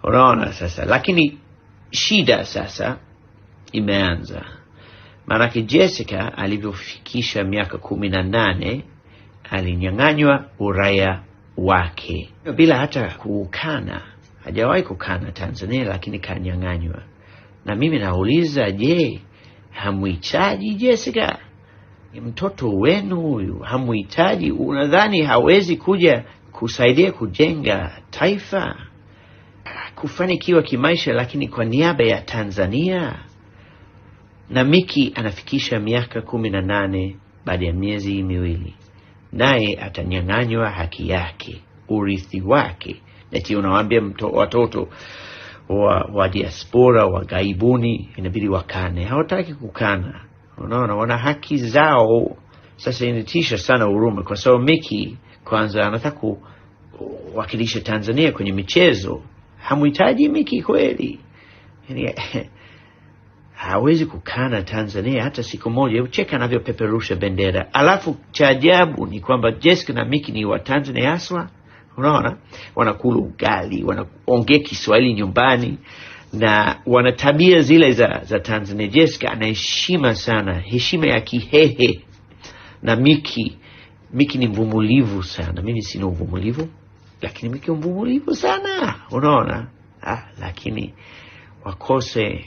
Unaona sasa, lakini shida sasa imeanza. Maanake Jessica alivyofikisha miaka 18 alinyang'anywa uraia wake bila hata kukana. Hajawahi kukana Tanzania, lakini kanyang'anywa. Na mimi nauliza, je, hamuhitaji Jessica? Ni mtoto wenu huyu, hamuhitaji? Unadhani hawezi kuja kusaidia kujenga taifa, kufanikiwa kimaisha, lakini kwa niaba ya Tanzania? Na Miki anafikisha miaka 18 baada ya miezi miwili, naye atanyang'anywa haki yake, urithi wake. Eti unawaambia watoto wa diaspora, wa gaibuni, inabidi wakane. Hawataki kukana. Unaona, wana haki zao. Sasa inatisha sana huruma, kwa sababu Miki kwanza anataka kuwakilisha Tanzania kwenye michezo. Hamuhitaji Miki kweli? Yani, hawezi kukana Tanzania hata siku moja. Ucheka anavyopeperusha bendera. Alafu cha ajabu ni kwamba Jessica na Miki ni wa Tanzania aswa. Unaona, wanakula ugali, wanaongea Kiswahili nyumbani, na wana tabia zile za Tanzania. Jessica ana heshima sana, heshima ya Kihehe. Na Miki ni mvumulivu sana. Mimi sina uvumulivu, lakini Miki mvumulivu sana. Unaona, lakini wakose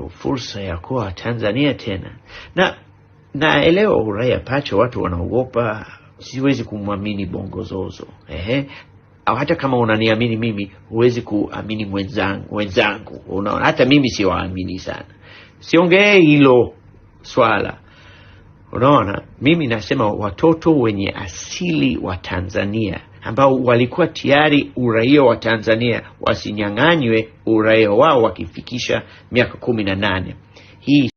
fursa ya kuwa Tanzania tena. Na naelewa uraia pacha watu wanaogopa. Siwezi kumwamini Bongozozo. Au hata kama unaniamini mimi, huwezi kuamini wenzangu. Unaona, hata mimi siwaamini sana. Siongee hilo swala. Unaona, mimi nasema watoto wenye asili wa Tanzania ambao walikuwa tayari uraia wa Tanzania wasinyang'anywe uraia wao wakifikisha miaka 18. Hii